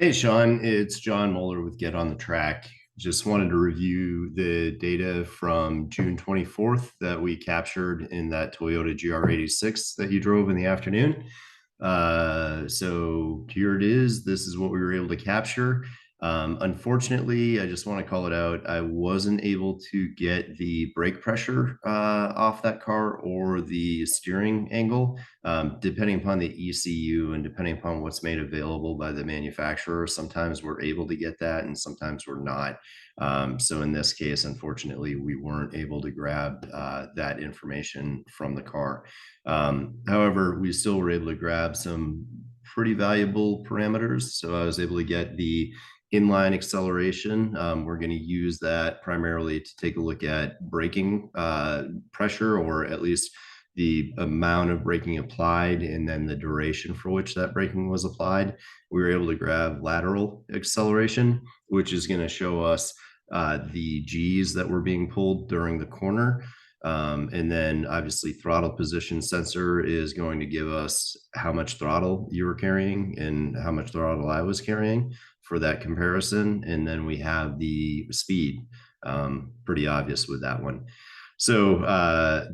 Hey, Sean, it's John Moeller with Get on the Track. Just wanted to review the data from June 24th that we captured in that Toyota GR86 that you drove in the afternoon. So here it is. This is what we were able to capture. Unfortunately, I just want to call it out. I wasn't able to get the brake pressure off that car or the steering angle, depending upon the ECU and depending upon what's made available by the manufacturer. Sometimes we're able to get that and sometimes we're not. So in this case, unfortunately, we weren't able to grab that information from the car. However, we still were able to grab some pretty valuable parameters. So I was able to get the inline acceleration. We're going to use that primarily to take a look at braking pressure, or at least the amount of braking applied and then the duration for which that braking was applied. We were able to grab lateral acceleration, which is going to show us the G's that were being pulled during the corner. And then obviously throttle position sensor is going to give us how much throttle you were carrying and how much throttle I was carrying for that comparison. And then we have the speed, pretty obvious with that one. So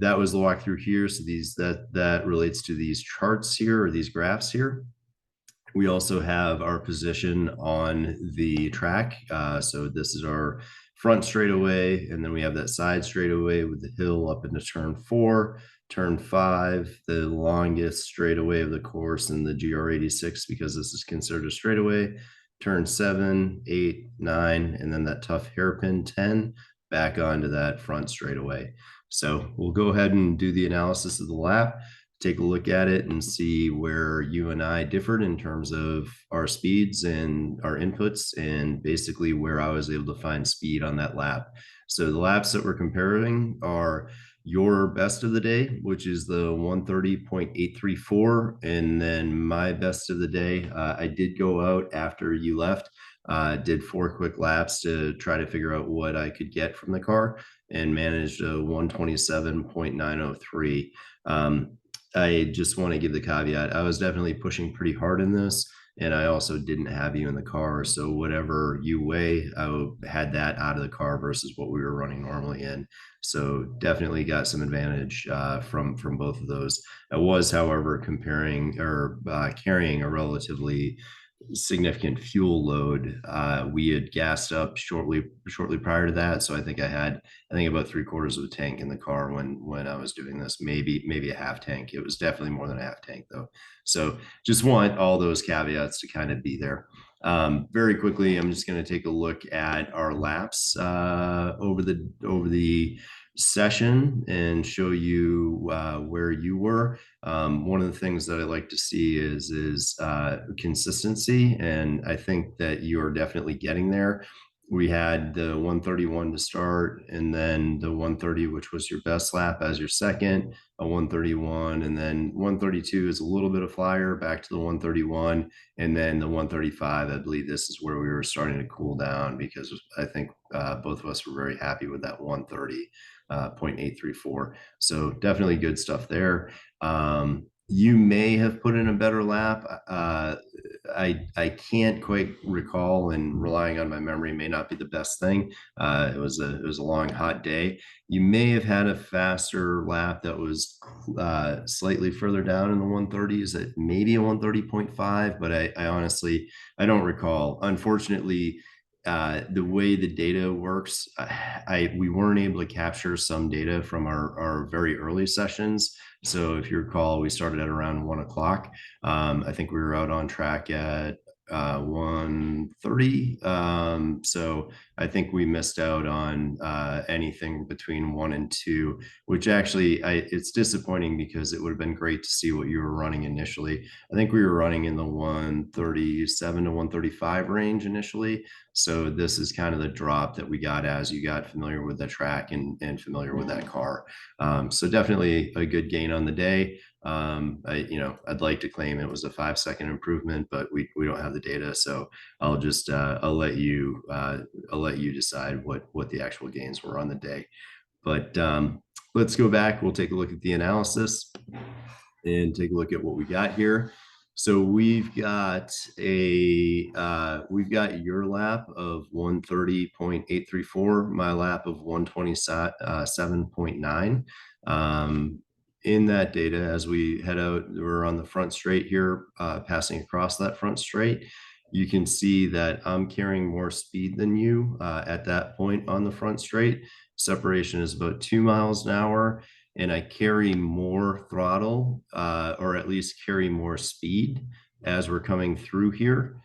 that was the walkthrough here. So that relates to these charts here, or these graphs here. We also have our position on the track. So this is our front straightaway, and then we have that side straightaway with the hill up into turn 4, turn 5, the longest straightaway of the course in the GR86 because this is considered a straightaway, turn 7, 8, 9, and then that tough hairpin 10 back onto that front straightaway. So we'll go ahead and do the analysis of the lap, take a look at it and see where you and I differed in terms of our speeds and our inputs, and basically where I was able to find speed on that lap. So the laps that we're comparing are your best of the day, which is the 130.834, and then my best of the day. I did go out after you left, did 4 quick laps to try to figure out what I could get from the car, and managed a 127.903. I just want to give the caveat. I was definitely pushing pretty hard in this, and I also didn't have you in the car. So whatever you weigh, I had that out of the car versus what we were running normally in. So definitely got some advantage from both of those. I was, however, comparing or carrying a relatively significant fuel load. We had gassed up shortly prior to that, so I think about 3/4 of a tank in the car when I was doing this. Maybe a half tank. It was definitely more than a half tank though. So just want all those caveats to kind of be there. Very quickly, I'm just going to take a look at our laps over the session and show you where you were. One of the things that I like to see is consistency, and I think that you are definitely getting there. We had the 131 to start, and then the 130, which was your best lap, as your second, a 131, and then 132 is a little bit of flyer, back to the 131, and then the 135. I believe this is where we were starting to cool down, because I think both of us were very happy with that 130.834. So definitely good stuff there. You may have put in a better lap. I can't quite recall, and relying on my memory may not be the best thing. It was a long, hot day. You may have had a faster lap that was slightly further down in the 130s, at maybe a 130.5, but I honestly, I don't recall. Unfortunately, the way the data works, we weren't able to capture some data from our very early sessions. So if you recall, we started at around 1 o'clock. I think we were out on track at 1:30. So I think we missed out on anything between 1 and 2, which actually it's disappointing, because it would have been great to see what you were running initially. I think we were running in the 137 to 135 range initially. So this is kind of the drop that we got as you got familiar with the track and familiar with that car. So definitely a good gain on the day. I'd like to claim it was a 5-second improvement, but we don't have the data, so I'll just I'll let you decide what the actual gains were on the day. But let's go back. We'll take a look at the analysis and take a look at what we got here. So we've got your lap of 130.834, my lap of 127.9. In that data, as we head out, we're on the front straight here, passing across that front straight. You can see that I'm carrying more speed than you at that point on the front straight. Separation is about 2 miles an hour, and I carry more throttle, or at least carry more speed as we're coming through here.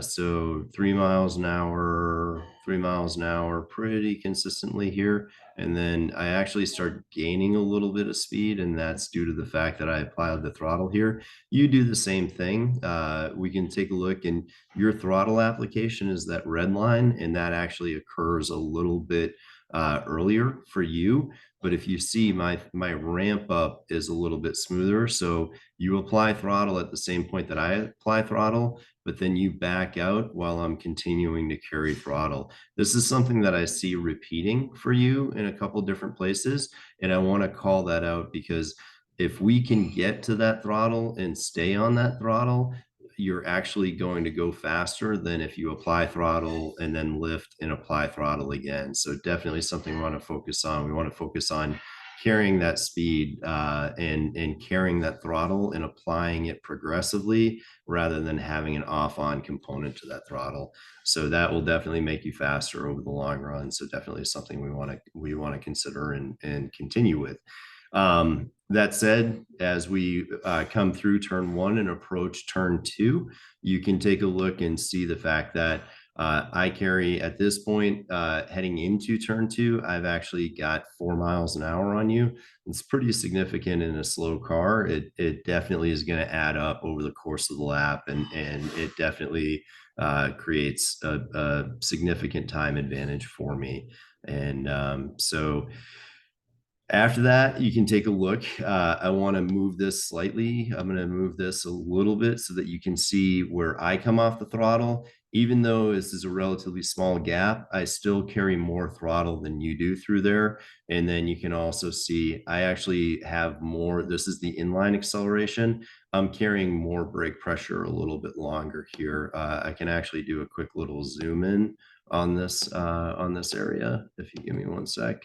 So 3 miles an hour, 3 miles an hour, pretty consistently here. And then I actually start gaining a little bit of speed, and that's due to the fact that I applied the throttle here. You do the same thing. We can take a look, and your throttle application is that red line, and that actually occurs a little bit earlier for you. But if you see, my ramp up is a little bit smoother. So you apply throttle at the same point that I apply throttle, but then you back out while I'm continuing to carry throttle. This is something that I see repeating for you in a couple different places, and I want to call that out because if we can get to that throttle and stay on that throttle, you're actually going to go faster than if you apply throttle and then lift and apply throttle again. So definitely something we want to focus on. We want to focus on carrying that speed and carrying that throttle and applying it progressively rather than having an off-on component to that throttle. So that will definitely make you faster over the long run. So definitely something we want to consider and continue with. That said, as we come through turn one and approach turn two, you can take a look and see the fact that I carry at this point, heading into turn two, I've actually got 4 miles an hour on you. It's pretty significant in a slow car. It definitely is going to add up over the course of the lap, and it definitely creates a significant time advantage for me. And so after that, you can take a look. I want to move this slightly. I'm going to move this a little bit so that you can see where I come off the throttle. Even though this is a relatively small gap, I still carry more throttle than you do through there. And then you can also see I actually have more. This is the inline acceleration. I'm carrying more brake pressure a little bit longer here. I can actually do a quick little zoom in on this area. If you give me one sec.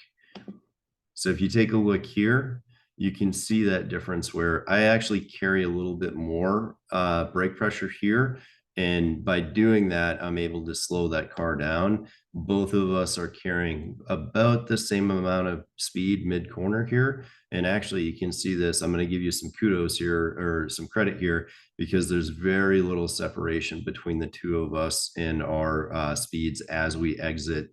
So if you take a look here, you can see that difference where I actually carry a little bit more brake pressure here. And by doing that, I'm able to slow that car down. Both of us are carrying about the same amount of speed mid-corner here. And actually, you can see this. I'm going to give you some kudos here, or some credit here, because there's very little separation between the two of us in our speeds as we exit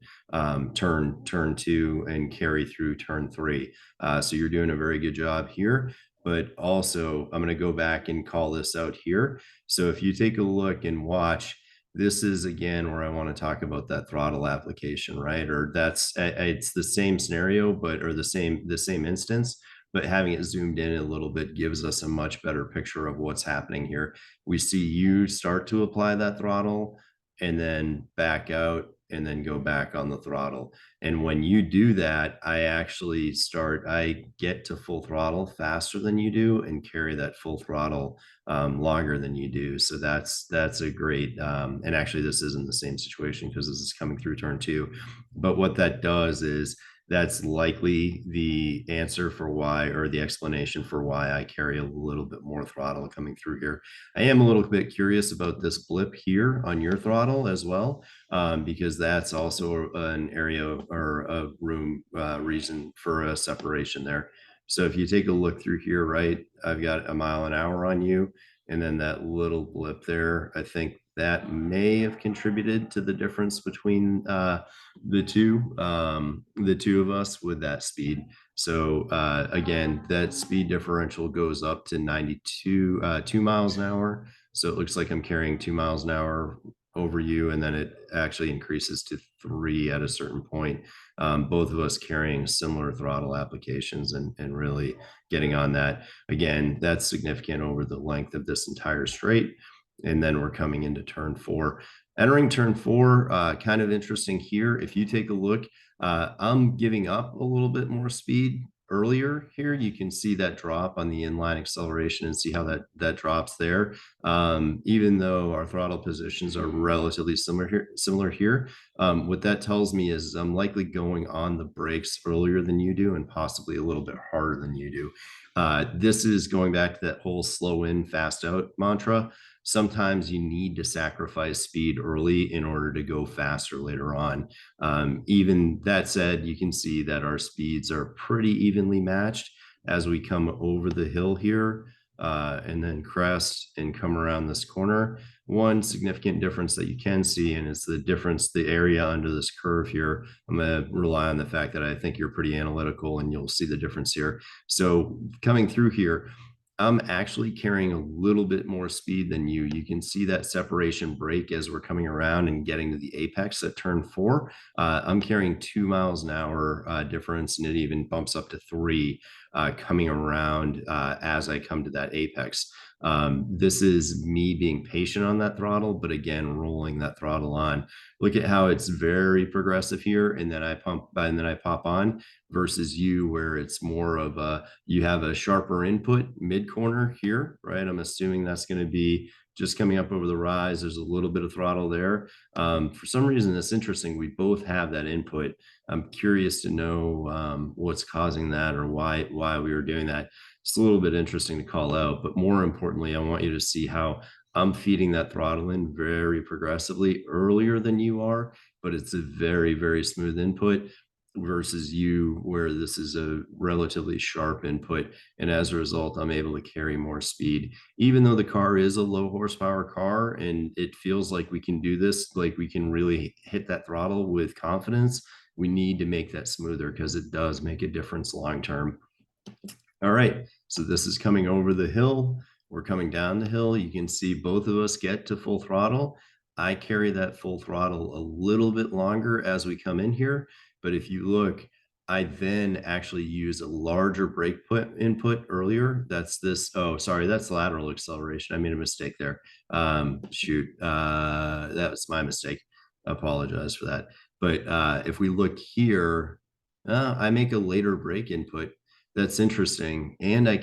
turn two and carry through turn three. So you're doing a very good job here. But also, I'm going to go back and call this out here. So if you take a look and watch, this is again where I want to talk about that throttle application, right? Or that's it's the same scenario, but or the same instance, but having it zoomed in a little bit gives us a much better picture of what's happening here. We see you start to apply that throttle and then back out and then go back on the throttle. And when you do that, I get to full throttle faster than you do and carry that full throttle longer than you do. So that's a great, and actually this isn't the same situation because this is coming through turn two. But what that does is that's likely the answer for why, or the explanation for why I carry a little bit more throttle coming through here. I am a little bit curious about this blip here on your throttle as well, because that's also an area or a room reason for a separation there. So if you take a look through here, right, I've got a mile an hour on you, and then that little blip there, I think that may have contributed to the difference between the two of us with that speed. So again, that speed differential goes up to 2 miles an hour. So it looks like I'm carrying 2 miles an hour over you, and then it actually increases to 3 at a certain point. Both of us carrying similar throttle applications and really getting on that. Again, that's significant over the length of this entire straight. And then we're coming into turn four. Entering turn four, kind of interesting here. If you take a look, I'm giving up a little bit more speed earlier here, you can see that drop on the inline acceleration and see how that drops there. Even though our throttle positions are relatively similar here, what that tells me is I'm likely going on the brakes earlier than you do and possibly a little bit harder than you do. This is going back to that whole slow in, fast out mantra. Sometimes you need to sacrifice speed early in order to go faster later on. Even that said, you can see that our speeds are pretty evenly matched as we come over the hill here, and then crest and come around this corner. One significant difference that you can see, and it's the difference, the area under this curve here. I'm going to rely on the fact that I think you're pretty analytical and you'll see the difference here. So coming through here, I'm actually carrying a little bit more speed than you. You can see that separation break as we're coming around and getting to the apex at turn 4. I'm carrying 2 miles an hour difference, and it even bumps up to 3 coming around as I come to that apex. This is me being patient on that throttle, but again, rolling that throttle on. Look at how it's very progressive here, and then I pop on, versus you, where it's more of a, you have a sharper input mid corner here, right? I'm assuming that's going to be just coming up over the rise. There's a little bit of throttle there. For some reason, it's interesting. We both have that input. I'm curious to know what's causing that, or why we were doing that. It's a little bit interesting to call out, but more importantly, I want you to see how I'm feeding that throttle in very progressively earlier than you are, but it's a very, very smooth input, versus you, where this is a relatively sharp input. And as a result, I'm able to carry more speed. Even though the car is a low horsepower car and it feels like we can do this, like we can really hit that throttle with confidence, we need to make that smoother because it does make a difference long term. All right, so this is coming over the hill. We're coming down the hill. You can see both of us get to full throttle. I carry that full throttle a little bit longer as we come in here. But if you look, I then actually use a larger brake input earlier. That's this. Oh, sorry, that's lateral acceleration. I made a mistake there. Shoot, that was my mistake. I apologize for that. But if we look here, I make a later brake input. That's interesting. And I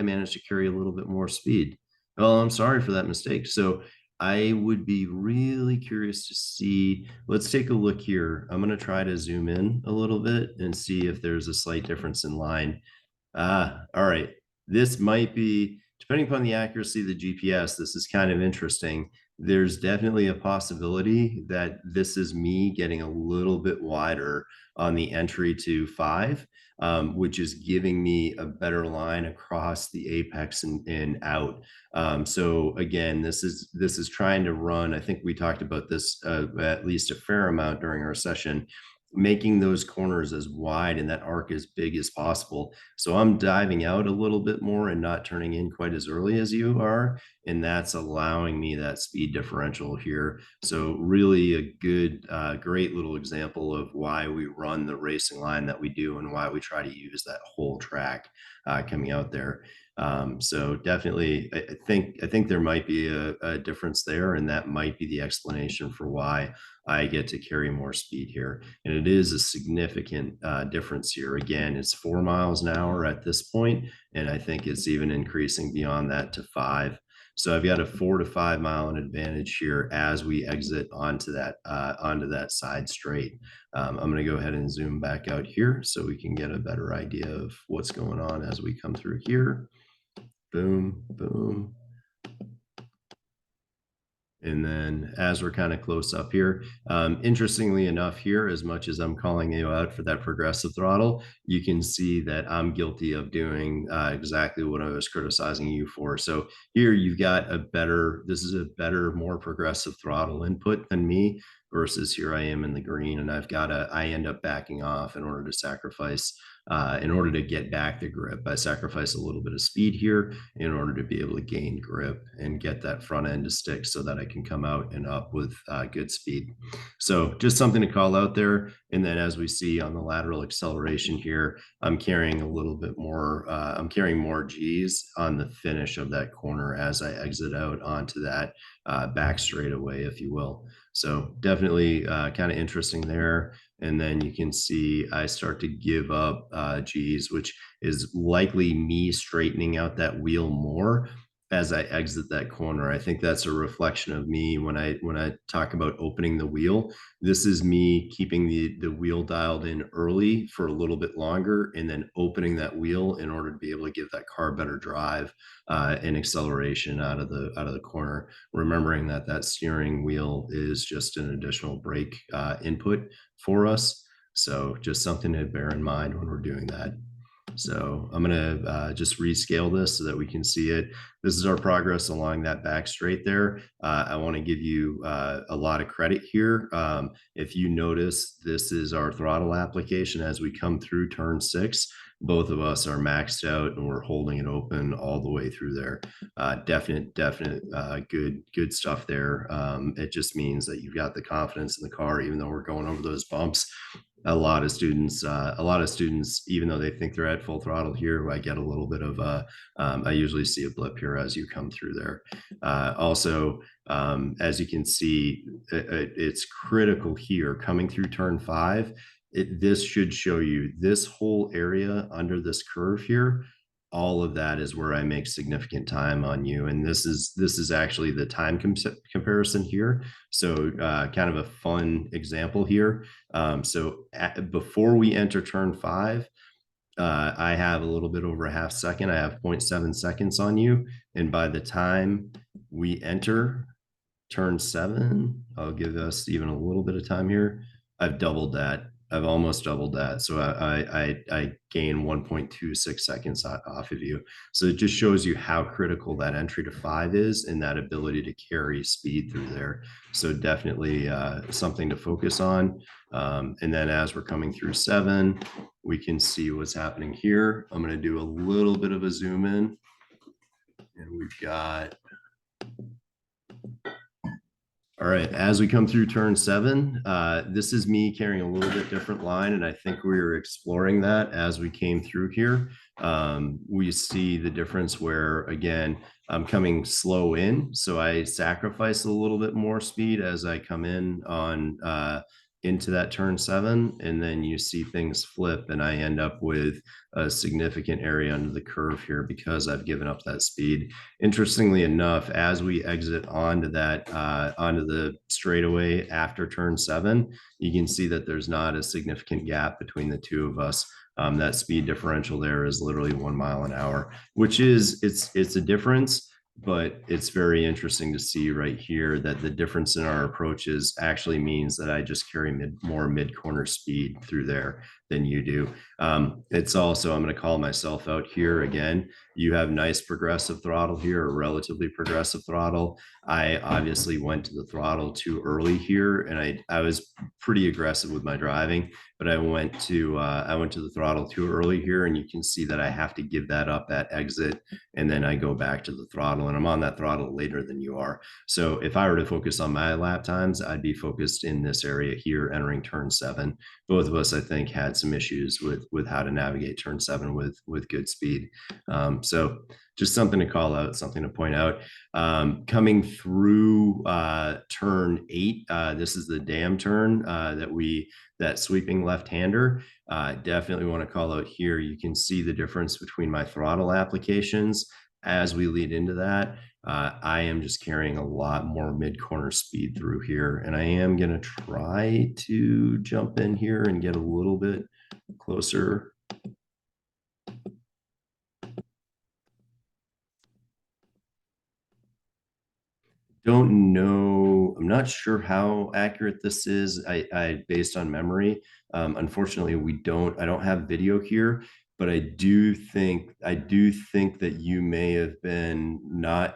managed to carry a little bit more speed. Well, I'm sorry for that mistake. So I would be really curious to see. Let's take a look here. I'm going to try to zoom in a little bit and see if there's a slight difference in line. All right. This might be, depending upon the accuracy of the GPS, this is kind of interesting. There's definitely a possibility that this is me getting a little bit wider on the entry to 5, which is giving me a better line across the apex and out. So again, this is trying to run. I think we talked about this at least a fair amount during our session, making those corners as wide and that arc as big as possible. So I'm diving out a little bit more and not turning in quite as early as you are. And that's allowing me that speed differential here. So really a good, great little example of why we run the racing line that we do and why we try to use that whole track coming out there. So definitely, I think there might be a difference there, and that might be the explanation for why I get to carry more speed here. And it is a significant difference here. Again, it's 4 miles an hour at this point, and I think it's even increasing beyond that to 5. So I've got a 4 to 5 mile advantage here as we exit onto that side straight. I'm going to go ahead and zoom back out here so we can get a better idea of what's going on as we come through here. Boom, boom. And then as we're kind of close up here, interestingly enough here, as much as I'm calling you out for that progressive throttle, you can see that I'm guilty of doing exactly what I was criticizing you for. So here you've got this is a better, more progressive throttle input than me, versus here I am in the green, and I end up backing off in order to sacrifice, in order to get back the grip. I sacrifice a little bit of speed here in order to be able to gain grip and get that front end to stick so that I can come out and up with good speed. So just something to call out there. And then as we see on the lateral acceleration here, I'm carrying a little bit more, I'm carrying more G's on the finish of that corner as I exit out onto that back straightaway, if you will. So definitely kind of interesting there. And then you can see I start to give up G's, which is likely me straightening out that wheel more as I exit that corner. I think that's a reflection of me when I talk about opening the wheel. This is me keeping the wheel dialed in early for a little bit longer, and then opening that wheel in order to be able to give that car better drive and acceleration out of the corner. Remembering that that steering wheel is just an additional brake input for us. So just something to bear in mind when we're doing that. So I'm going to just rescale this so that we can see it. This is our progress along that back straight there. I want to give you a lot of credit here. If you notice, this is our throttle application as we come through turn 6. Both of us are maxed out and we're holding it open all the way through there. Definite good stuff there. It just means that you've got the confidence in the car, even though we're going over those bumps. A lot of students, even though they think they're at full throttle here, I get a little bit of I usually see a blip here as you come through there. Also, as you can see, it's critical here coming through turn 5. This should show you this whole area under this curve here. All of that is where I make significant time on you, and this is actually the time comparison here. So kind of a fun example here. Before we enter turn 5, I have a little bit over a half second. I have 0.7 seconds on you. And by the time we enter turn 7, I'll give us even a little bit of time here. I've doubled that. I've almost doubled that. So I gain 1.26 seconds off of you. So it just shows you how critical that entry to 5 is and that ability to carry speed through there. So definitely something to focus on. And then as we're coming through 7, we can see what's happening here. I'm going to do a little bit of a zoom in. And we've got all right, as we come through turn 7, this is me carrying a little bit different line, and I think we were exploring that as we came through here. We see the difference where, again, I'm coming slow in, so I sacrifice a little bit more speed as I come in on into that turn 7, and then you see things flip, and I end up with a significant area under the curve here because I've given up that speed. Interestingly enough, as we exit onto that onto the straightaway after turn 7, you can see that there's not a significant gap between the two of us. That speed differential there is literally 1 mile an hour, which is it's a difference, but it's very interesting to see right here that the difference in our approaches actually means that I just carry more mid-corner speed through there than you do. It's also, I'm going to call myself out here again. You have nice progressive throttle here, or relatively progressive throttle. I obviously went to the throttle too early here, and I was pretty aggressive with my driving, but I went to the throttle too early here, and you can see that I have to give that up at exit, and then I go back to the throttle, and I'm on that throttle later than you are. So if I were to focus on my lap times, I'd be focused in this area here entering turn 7. Both of us, I think, had some issues with how to navigate turn 7 with good speed. So just something to call out, something to point out. Coming through turn 8, this is the dam turn that sweeping left-hander. Definitely want to call out here. You can see the difference between my throttle applications as we lead into that. I am just carrying a lot more mid-corner speed through here, and I am going to try to jump in here and get a little bit closer. Don't know. I'm not sure how accurate this is. I based on memory. Unfortunately, I don't have video here, but I do think that you may have been not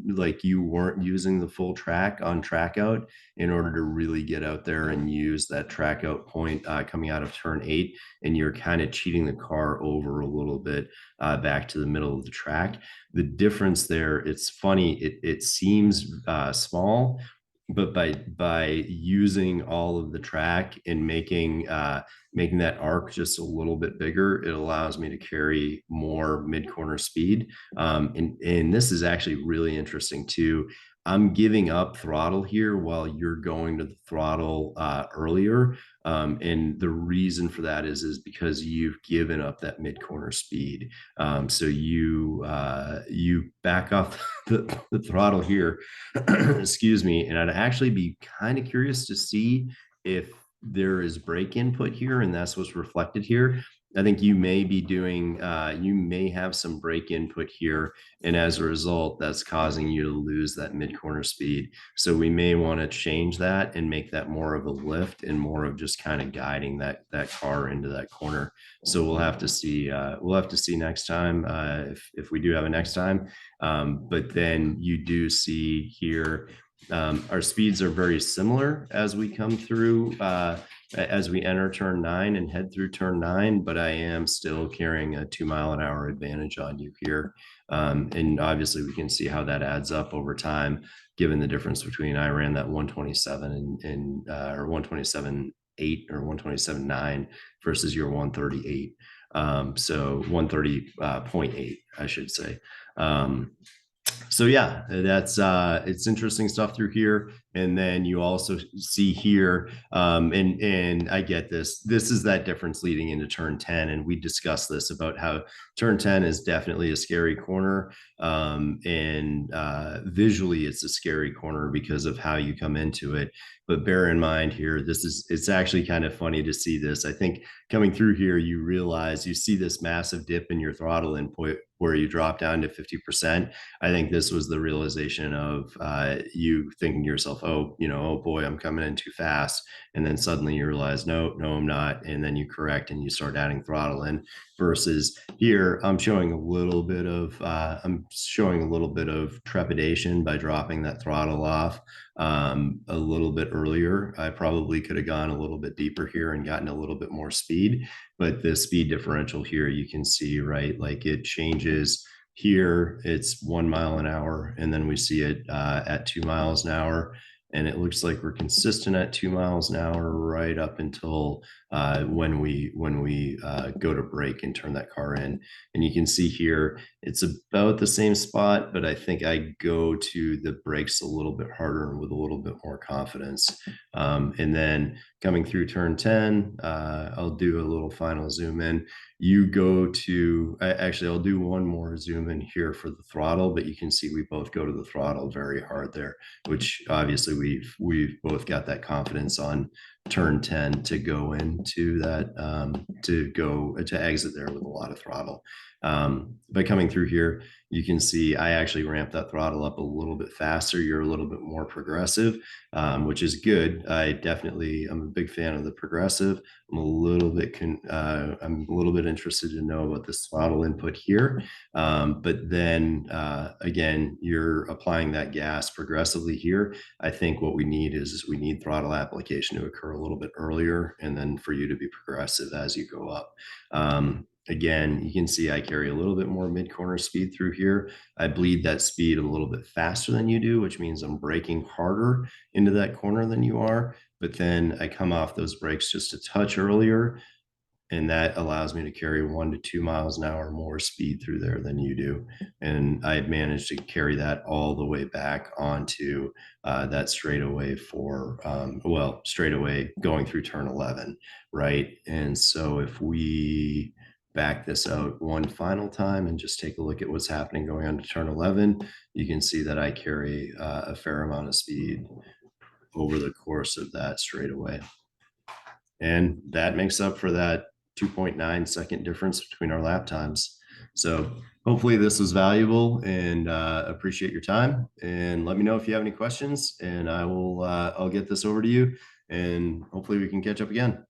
like you weren't using the full track on track out in order to really get out there and use that track out point coming out of turn 8, and you're kind of cheating the car over a little bit back to the middle of the track. The difference there, it's funny, it seems small, but by using all of the track and making that arc just a little bit bigger, it allows me to carry more mid-corner speed. And this is actually really interesting too. I'm giving up throttle here while you're going to the throttle earlier. And the reason for that is because you've given up that mid corner speed. So you back off the throttle here, excuse me. And I'd actually be kind of curious to see if there is brake input here, and that's what's reflected here. I think you may be doing, you may have some brake input here, and as a result, that's causing you to lose that mid corner speed. So we may want to change that and make that more of a lift and more of just kind of guiding that car into that corner. So we'll have to see. We'll have to see next time if we do have a next time. But then you do see here. Our speeds are very similar as we come through as we enter turn 9 and head through turn 9, but I am still carrying a 2 mile an hour advantage on you here. And obviously we can see how that adds up over time, given the difference between I ran that 127 and or 127.8 or 127.9 versus your 138. So 130.8, I should say. So yeah, that's it's interesting stuff through here. And then you also see here, and I get this. This is that difference leading into turn 10, and we discussed this about how turn 10 is definitely a scary corner, and visually it's a scary corner because of how you come into it. But bear in mind here, it's actually kind of funny to see this. I think coming through here, you realize you see this massive dip in your throttle input where you drop down to 50%. I think this was the realization of you thinking to yourself, oh, oh boy, I'm coming in too fast. And then suddenly you realize, no, I'm not. And then you correct and you start adding throttle in. Versus here, I'm showing a little bit of trepidation by dropping that throttle off a little bit earlier. I probably could have gone a little bit deeper here and gotten a little bit more speed, but the speed differential here, you can see, right? Like it changes here, it's 1 mile an hour, and then we see it at 2 miles an hour. And it looks like we're consistent at 2 miles an hour right up until when we go to brake and turn that car in. And you can see here, it's about the same spot, but I think I go to the brakes a little bit harder and with a little bit more confidence. And then coming through turn 10, I'll do a little final zoom in. You go to, actually, I'll do one more zoom in here for the throttle, but you can see we both go to the throttle very hard there, which obviously we've both got that confidence on turn 10 to go into that, to exit there with a lot of throttle. By coming through here, you can see I actually ramped that throttle up a little bit faster. You're a little bit more progressive, which is good. I'm a big fan of the progressive. I'm a little bit interested to know about this throttle input here. But then again, you're applying that gas progressively here. I think what we need is we need throttle application to occur a little bit earlier, and then for you to be progressive as you go up. Again, you can see I carry a little bit more mid-corner speed through here. I bleed that speed a little bit faster than you do, which means I'm braking harder into that corner than you are. But then I come off those brakes just a touch earlier, and that allows me to carry 1 to 2 miles an hour more speed through there than you do. And I managed to carry that all the way back onto that straightaway straightaway going through turn 11, right? And so if we back this out one final time and just take a look at what's happening going on to turn 11, you can see that I carry a fair amount of speed over the course of that straightaway. And that makes up for that 2.9 second difference between our lap times. So hopefully this was valuable, and appreciate your time, and let me know if you have any questions, and I'll get this over to you, and hopefully we can catch up again.